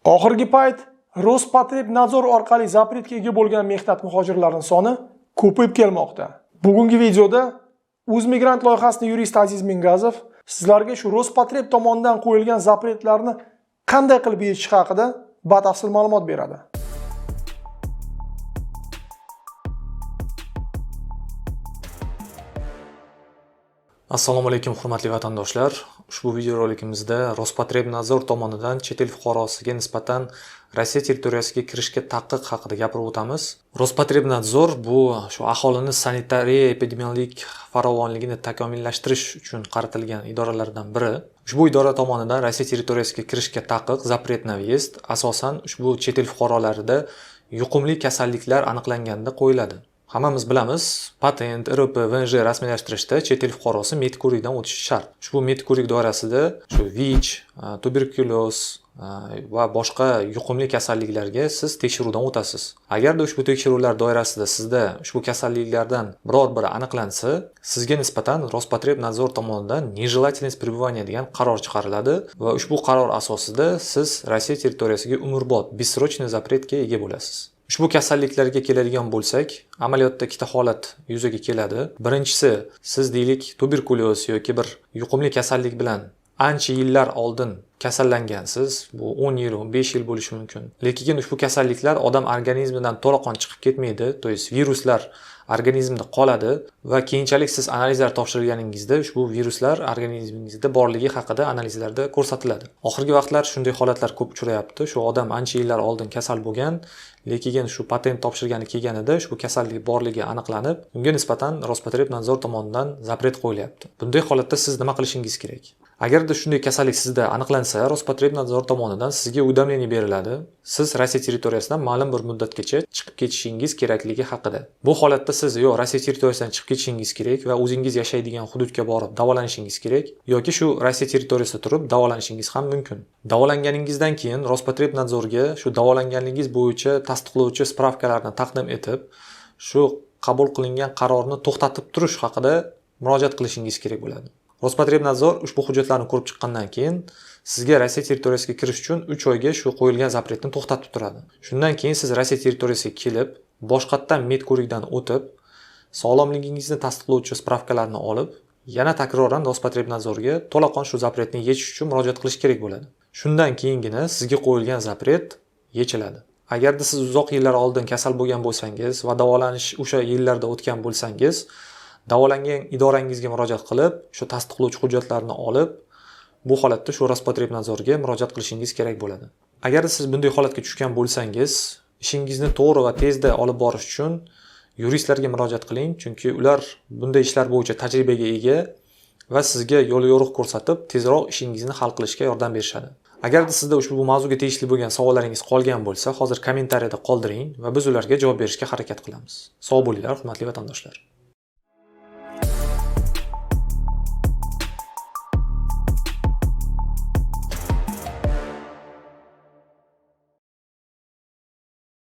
Oxirgi payt Rospotrebnadzor orqali zapretga ega bo'lgan mehnat muhojirlarining soni ko'payib kelmoqda. Bugungi videoda O'zmigrant loyihasining yuristi Aziz Mingazov sizlarga shu Rospotreb tomonidan qo'yilgan zapretlarni qanday qilib yechish haqida batafsil ma'lumot beradi. Assalomu alaykum hurmatli vatandoshlar. Ushbu videorolikimizda Rospotrebnadzor tomonidan chet el fuqarosiga nisbatan Rossiya territoriyasiga kirishga taqiq haqida gapirib o'tamiz. Rospotrebnadzor bu shu aholini sanitariya epidemiologik farovonligini takomillashtirish uchun qaratilgan idoralardan biri. Ushbu idora tomonidan Rossiya territoriyasiga kirishga taqiq zapretna vyezd asosan ushbu chet el fuqarolarida yuqumli kasalliklar aniqlanganda qo'yiladi. Hammamiz bilamiz, patent, IRP, VNJ rasmiylashtirishda chet el fuqarosi medko'rikdan o'tishi shart. Ushbu medko'rik doirasida shu VICH, tuberkulyoz va boshqa yuqumli kasalliklarga siz tekshiruvdan o'tasiz. Agarda ushbu tekshiruvlar doirasida sizda ushbu kasalliklardan biror biri aniqlansa, sizga nisbatan Rospotrebnadzor tomonidan нежелательность пребывания degan qaror chiqariladi va ushbu qaror asosida siz Rossiya territoriyasiga umrbod bessrочный zapretga ega bo'lasiz. Ushbu kasalliklarga keladigan bo'lsak, amaliyotda ikkita holat yuzaga keladi. Birinchisi, siz deylik tuberkulyoz yoki bir yuqumli kasallik bilan ancha yillar oldin kasallangansiz. Bu 10 yil, 15 yil bo'lishi mumkin. Lekin ushbu kasalliklar odam organizmidan to'laqon chiqib ketmaydi, to есть viruslar organizmda qoladi va keyinchalik siz analizlar topshirganingizda ushbu viruslar organizmingizda borligi haqida analizlarda ko'rsatiladi. Oxirgi vaqtlar shunday holatlar ko'p uchrayapti. Shu odam ancha yillar oldin kasal bo'lgan, lekin shu patent topshirgani kelganida ushbu kasallik borligi aniqlanib, unga nisbatan Rospotrebnadzor tomonidan zapret qo'yilyapti. Bunday holatda siz nima qilishingiz kerak? Agarda shunday kasallik sizda aniqlansa, Rospotrebnadzor tomonidan sizga уведомление beriladi. Siz Rossiya territoriyasidan ma'lum bir muddatgacha chiqib ketishingiz kerakligi haqida. Bu holatda siz yo Rossiya territoriyasidan chiqib ketishingiz kerak va o'zingiz yashaydigan hududga borib davolanishingiz kerak, yoki shu Rossiya territoriyasida turib davolanishingiz ham mumkin. Davolanganingizdan keyin Rospotrebnadzorga shu davolanganligingiz bo'yicha tasdiqlovchi spravkalarni taqdim etib, shu qabul qilingan qarorni to'xtatib turish haqida murojaat qilishingiz kerak bo'ladi. Rospotrebnadzor ushbu hujjatlarni ko'rib chiqqandan keyin sizga Rossiya territoriyasiga kirish uchun 3 oyga shu qo'yilgan zapretni to'xtatib turadi. Shundan keyin siz Rossiya territoriyasiga kelib, boshqatdan medko'rikdan o'tib, sog'lomligingizni tasdiqlovchi spravkalarni olib, yana takroran Rospotrebnadzorga to'laqon shu zapretni yechish uchun murojaat qilish kerak bo'ladi. Shundan keyingina sizga qo'yilgan zapret yechiladi. Agarda siz uzoq yillar oldin kasal bo'lgan bo'lsangiz va davolanish o'sha yillarda o'tgan bo'lsangiz, davolangan idorangizga murojaat qilib, shu tasdiqlovchi hujjatlarni olib, bu holatda shu Rospotrebnadzorga murojaat qilishingiz kerak bo'ladi. Agar siz bunday holatga tushgan bo'lsangiz, ishingizni to'g'ri va tezda olib borish uchun yuristlarga murojaat qiling, chunki ular bunday ishlar bo'yicha tajribaga ega va sizga yo'l yo'riq ko'rsatib, tezroq ishingizni hal qilishga yordam berishadi. Agarda sizda ushbu mavzuga tegishli bo'lgan savollaringiz qolgan bo'lsa, hozir kommentariyada qoldiring va biz ularga javob berishga harakat qilamiz. Sog' bo'linglar, hurmatli vatandoshlar.